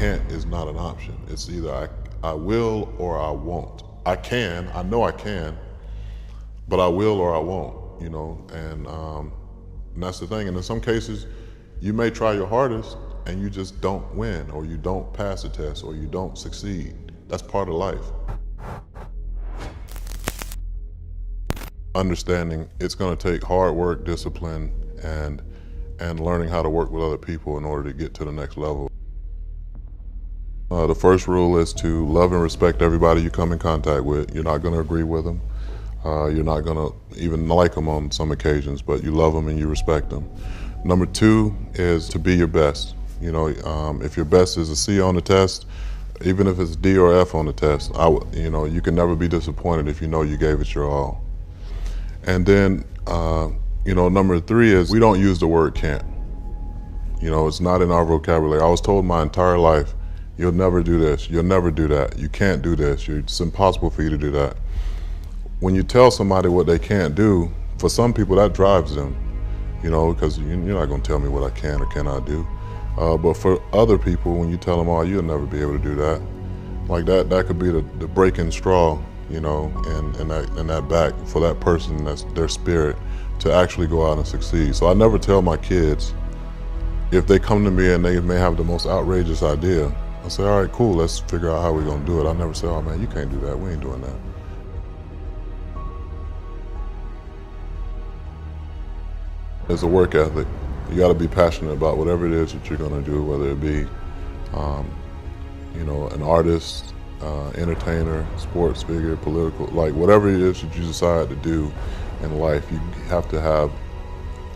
can't is not an option. It's either I will or I won't. I know I can, but I will or I won't, and that's the thing. And in some cases, you may try your hardest and you just don't win, or you don't pass the test, or you don't succeed. That's part of life. Understanding it's going to take hard work, discipline, and learning how to work with other people in order to get to the next level. The first rule is to love and respect everybody you come in contact with. You're not going to agree with them. You're not going to even like them on some occasions, but you love them and you respect them. Number two is to be your best. If your best is a C on the test, even if it's D or F on the test, you can never be disappointed if you know you gave it your all. And then, number three is we don't use the word can't. It's not in our vocabulary. I was told my entire life, you'll never do this, you'll never do that, you can't do this, it's impossible for you to do that. When you tell somebody what they can't do, for some people that drives them, because you're not going to tell me what I can or cannot do. But for other people, when you tell them, oh, you'll never be able to do that, like that could be the breaking straw, and that back for that person, that's their spirit, to actually go out and succeed. So I never tell my kids, if they come to me and they may have the most outrageous idea, I say, all right, cool, let's figure out how we're gonna do it. I never say, oh man, you can't do that, we ain't doing that. It's a work ethic. You gotta be passionate about whatever it is that you're gonna do, whether it be, an artist, entertainer, sports figure, political, like whatever it is that you decide to do in life, you have to have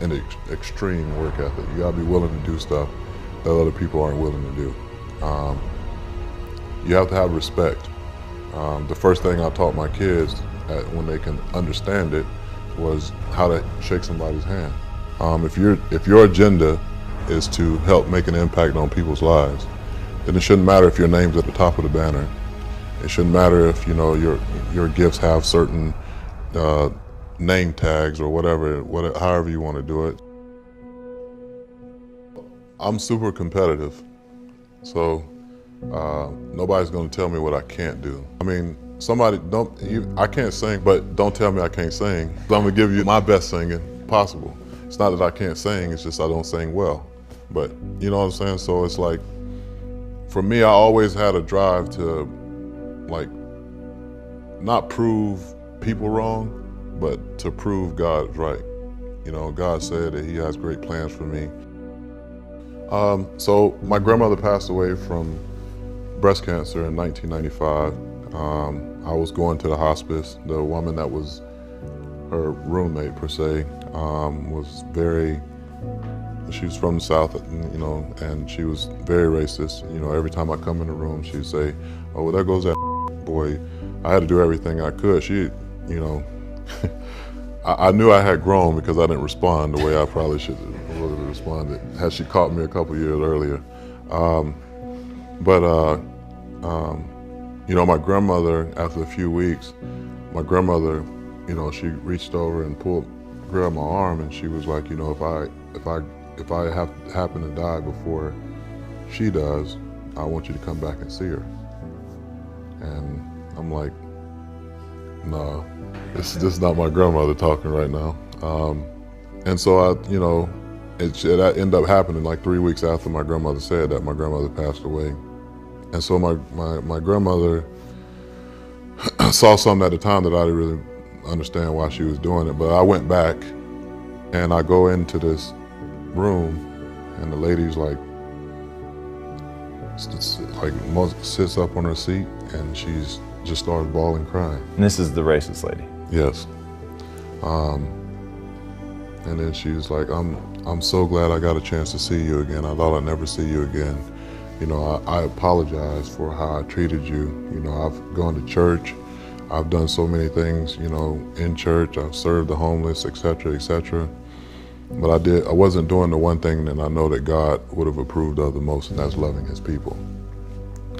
an extreme work ethic. You gotta be willing to do stuff that other people aren't willing to do. You have to have respect. The first thing I taught my kids when they can understand it was how to shake somebody's hand. If your agenda is to help make an impact on people's lives, then it shouldn't matter if your name's at the top of the banner. It shouldn't matter if your gifts have certain name tags or whatever, however you want to do it. I'm super competitive, so nobody's going to tell me what I can't do. I mean, I can't sing, but don't tell me I can't sing. I'm going to give you my best singing possible. It's not that I can't sing, it's just I don't sing well. But you know what I'm saying? So it's like, for me, I always had a drive to, like, not prove people wrong, but to prove God right. God said that He has great plans for me. So my grandmother passed away from breast cancer in 1995. I was going to the hospice. The woman that was her roommate, per se, she was from the South, and she was very racist. Every time I come in the room, she'd say, oh, well, there goes that boy. I had to do everything I could. I knew I had grown because I didn't respond the way I probably should have responded had she caught me a couple years earlier. My grandmother, after a few weeks, she reached over and grabbed my arm, and she was like, if I happen to die before she does, I want you to come back and see her. And I'm like, no, this is not my grandmother talking right now. And so that ended up happening like 3 weeks after my grandmother said that. My grandmother passed away. And so my grandmother saw something at the time that I didn't really understand why she was doing it. But I went back and I go into this room, and the lady's sits up on her seat, and she's just started bawling, crying. And this is the racist lady? Yes. And then she was like, I'm so glad I got a chance to see you again. I thought I'd never see you again. I apologize for how I treated you. I've gone to church. I've done so many things, in church. I've served the homeless, etc., etc. But I wasn't doing the one thing that I know that God would have approved of the most, and that's loving His people.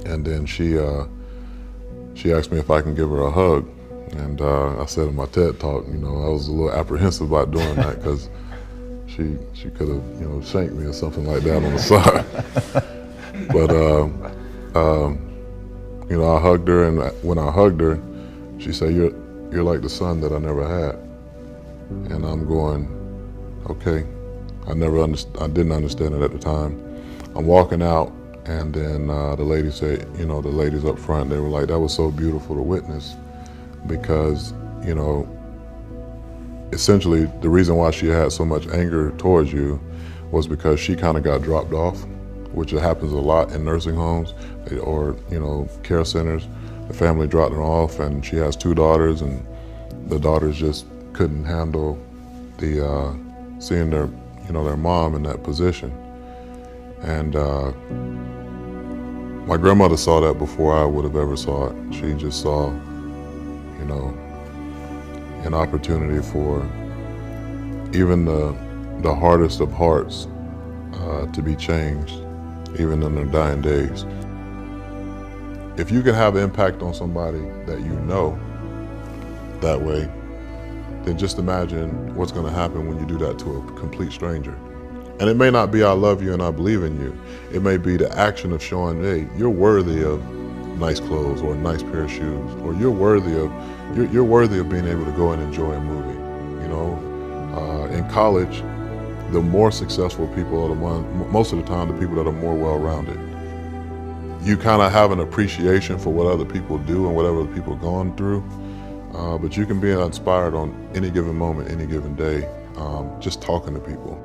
And then she asked me if I can give her a hug. And I said in my TED Talk, I was a little apprehensive about doing that because she could have, shanked me or something like that on the side. But I hugged her, and when I hugged her, she said, "You're like the son that I never had." And I'm going, okay. I didn't understand it at the time. I'm walking out, and then the lady said, the ladies up front, they were like, "That was so beautiful to witness," because, essentially the reason why she had so much anger towards you was because she kind of got dropped off, which happens a lot in nursing homes or care centers. The family dropped her off, and she has 2 daughters, and the daughters just couldn't handle the seeing their mom in that position. And my grandmother saw that before I would have ever saw it. She just saw, an opportunity for even the hardest of hearts to be changed, even in their dying days. If you can have impact on somebody that you know that way, then just imagine what's going to happen when you do that to a complete stranger. And it may not be "I love you and I believe in you." It may be the action of showing, hey, you're worthy of nice clothes or a nice pair of shoes, or you're worthy of being able to go and enjoy a movie. In college, the more successful people are the ones, most of the time, the people that are more well-rounded. You kind of have an appreciation for what other people do and whatever other people are going through, but you can be inspired on any given moment, any given day, just talking to people.